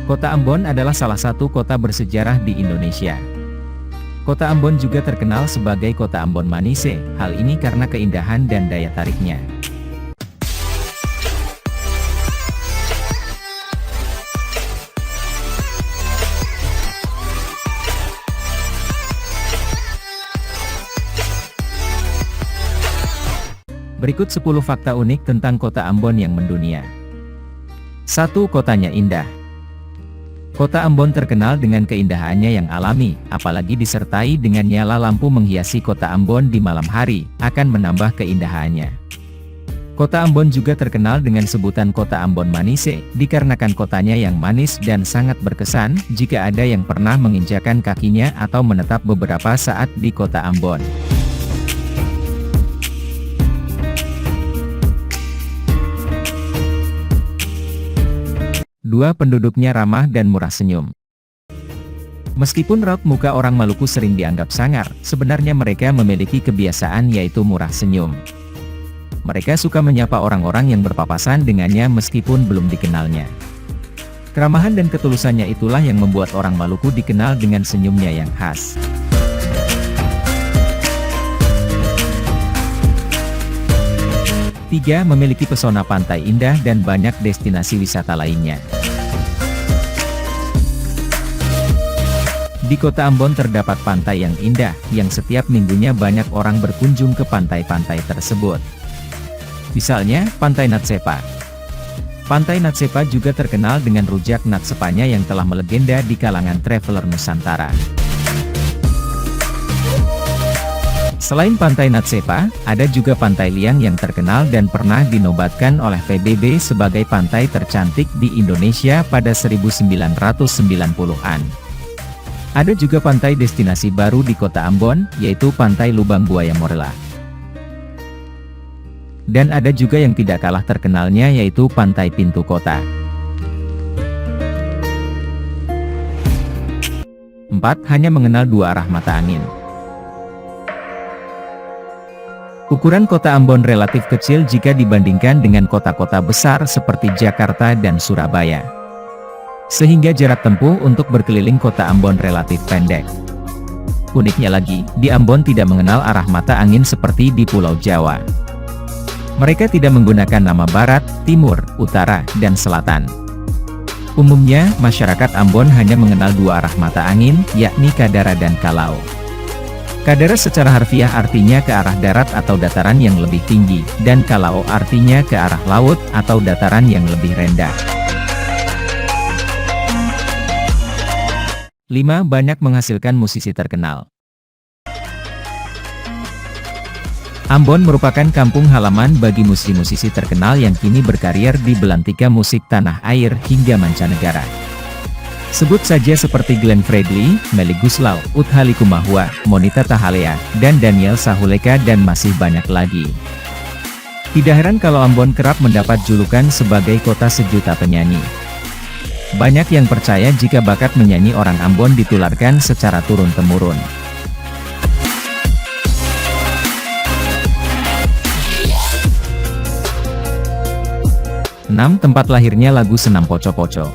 Kota Ambon adalah salah satu kota bersejarah di Indonesia. Kota Ambon juga terkenal sebagai Kota Ambon Manise, hal ini karena keindahan dan daya tariknya. Berikut 10 fakta unik tentang Kota Ambon yang mendunia. 1. Kotanya indah. Kota Ambon terkenal dengan keindahannya yang alami, apalagi disertai dengan nyala lampu menghiasi Kota Ambon di malam hari, akan menambah keindahannya. Kota Ambon juga terkenal dengan sebutan Kota Ambon Manise, dikarenakan kotanya yang manis dan sangat berkesan, jika ada yang pernah menginjakan kakinya atau menetap beberapa saat di Kota Ambon. 2. Penduduknya ramah dan murah senyum. Meskipun raut muka orang Maluku sering dianggap sangar, sebenarnya mereka memiliki kebiasaan yaitu murah senyum. Mereka suka menyapa orang-orang yang berpapasan dengannya meskipun belum dikenalnya. Keramahan dan ketulusannya itulah yang membuat orang Maluku dikenal dengan senyumnya yang khas. 3. Memiliki pesona pantai indah dan banyak destinasi wisata lainnya. Di Kota Ambon terdapat pantai yang indah, yang setiap minggunya banyak orang berkunjung ke pantai-pantai tersebut. Misalnya, Pantai Natsepa. Pantai Natsepa juga terkenal dengan rujak Natsepanya yang telah melegenda di kalangan traveler Nusantara. Selain Pantai Natsepa, ada juga Pantai Liang yang terkenal dan pernah dinobatkan oleh PBB sebagai pantai tercantik di Indonesia pada 1990-an. Ada juga pantai destinasi baru di Kota Ambon, yaitu Pantai Lubang Buaya Morela. Dan ada juga yang tidak kalah terkenalnya yaitu Pantai Pintu Kota. 4. Hanya mengenal 2 arah mata angin. Ukuran Kota Ambon relatif kecil jika dibandingkan dengan kota-kota besar seperti Jakarta dan Surabaya. Sehingga jarak tempuh untuk berkeliling Kota Ambon relatif pendek. Uniknya lagi, di Ambon tidak mengenal arah mata angin seperti di Pulau Jawa. Mereka tidak menggunakan nama barat, timur, utara, dan selatan. Umumnya, masyarakat Ambon hanya mengenal 2 arah mata angin, yakni Kadara dan Kalau. Kadara secara harfiah artinya ke arah darat atau dataran yang lebih tinggi, dan Kalau artinya ke arah laut atau dataran yang lebih rendah. 5. Banyak menghasilkan musisi terkenal. Ambon merupakan kampung halaman bagi musisi-musisi terkenal yang kini berkarir di belantika musik tanah air hingga mancanegara. Sebut saja seperti Glenn Fredly, Melly Goeslaw, Utha Likumahua, Monita Tahalea, dan Daniel Sahuleka dan masih banyak lagi. Tidak heran kalau Ambon kerap mendapat julukan sebagai kota sejuta penyanyi. Banyak yang percaya jika bakat menyanyi orang Ambon ditularkan secara turun-temurun. 6. Tempat lahirnya lagu Senam Poco-Poco.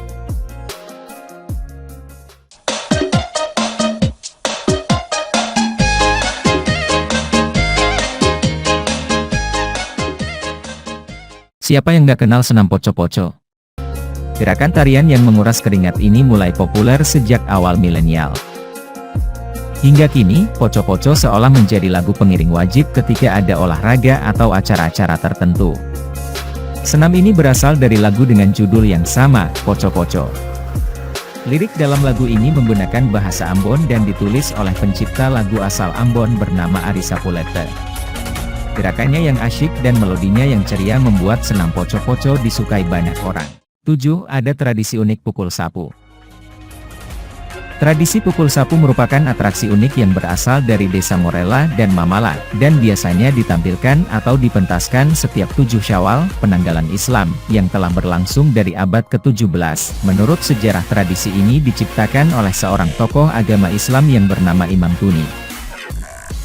Siapa yang gak kenal Senam Poco-Poco? Gerakan tarian yang menguras keringat ini mulai populer sejak awal milenial. Hingga kini, Poco-Poco seolah menjadi lagu pengiring wajib ketika ada olahraga atau acara-acara tertentu. Senam ini berasal dari lagu dengan judul yang sama, Poco-Poco. Lirik dalam lagu ini menggunakan bahasa Ambon dan ditulis oleh pencipta lagu asal Ambon bernama Ari Sapulete. Gerakannya yang asyik dan melodinya yang ceria membuat senam Poco-Poco disukai banyak orang. 7. Ada tradisi unik pukul sapu. Tradisi pukul sapu merupakan atraksi unik yang berasal dari desa Morela dan Mamala, dan biasanya ditampilkan atau dipentaskan setiap 7 Syawal, penanggalan Islam, yang telah berlangsung dari abad ke-17. Menurut sejarah tradisi ini diciptakan oleh seorang tokoh agama Islam yang bernama Imam Tuni.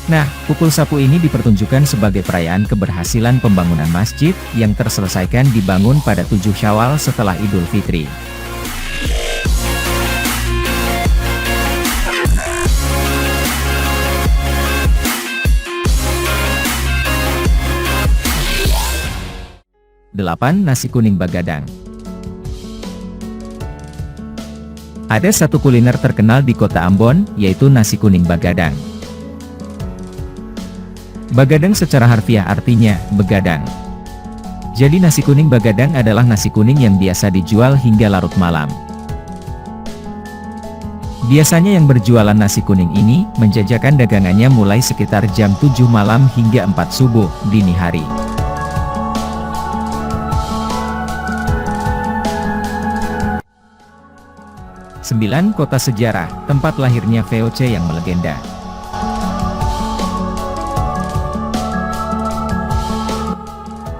Nah, pukul sapu ini dipertunjukkan sebagai perayaan keberhasilan pembangunan masjid, yang terselesaikan dibangun pada 7 Syawal setelah Idul Fitri. 8. Nasi kuning Bagadang. Ada satu kuliner terkenal di kota Ambon, yaitu nasi kuning Bagadang. Bagadang secara harfiah artinya, begadang. Jadi nasi kuning Bagadang adalah nasi kuning yang biasa dijual hingga larut malam. Biasanya yang berjualan nasi kuning ini, menjajakan dagangannya mulai sekitar jam 7 malam hingga 4 subuh, dini hari. Sembilan. Kota Sejarah, tempat lahirnya VOC yang melegenda.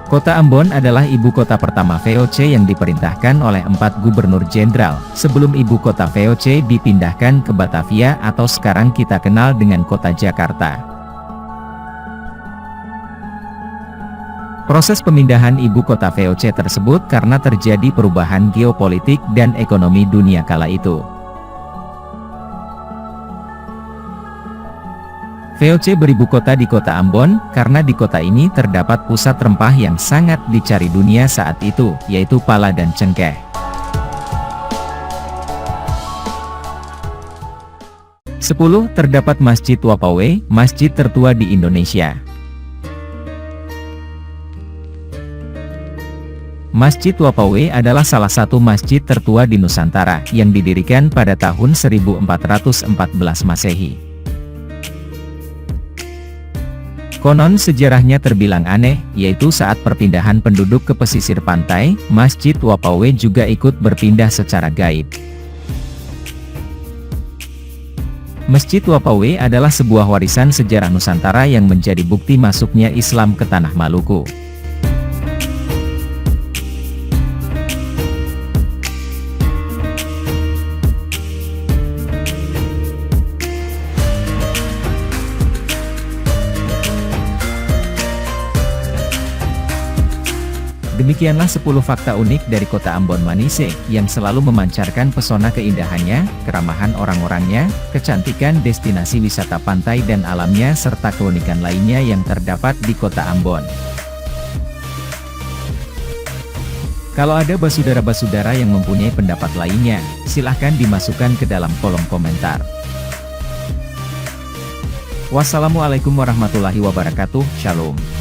Kota Ambon adalah ibu kota pertama VOC yang diperintahkan oleh 4 gubernur jenderal, sebelum ibu kota VOC dipindahkan ke Batavia atau sekarang kita kenal dengan kota Jakarta. Proses pemindahan ibu kota VOC tersebut karena terjadi perubahan geopolitik dan ekonomi dunia kala itu. VOC beribu kota di kota Ambon, karena di kota ini terdapat pusat rempah yang sangat dicari dunia saat itu, yaitu pala dan cengkeh. 10. Terdapat Masjid Wapawe, masjid tertua di Indonesia. Masjid Wapawe adalah salah satu masjid tertua di Nusantara, yang didirikan pada tahun 1414 Masehi. Konon sejarahnya terbilang aneh, yaitu saat perpindahan penduduk ke pesisir pantai, Masjid Wapawe juga ikut berpindah secara gaib. Masjid Wapawe adalah sebuah warisan sejarah Nusantara yang menjadi bukti masuknya Islam ke tanah Maluku. Demikianlah 10 fakta unik dari kota Ambon Manise, yang selalu memancarkan pesona keindahannya, keramahan orang-orangnya, kecantikan destinasi wisata pantai dan alamnya serta keunikan lainnya yang terdapat di kota Ambon. Kalau ada basudara-basudara yang mempunyai pendapat lainnya, silahkan dimasukkan ke dalam kolom komentar. Wassalamualaikum warahmatullahi wabarakatuh, Shalom.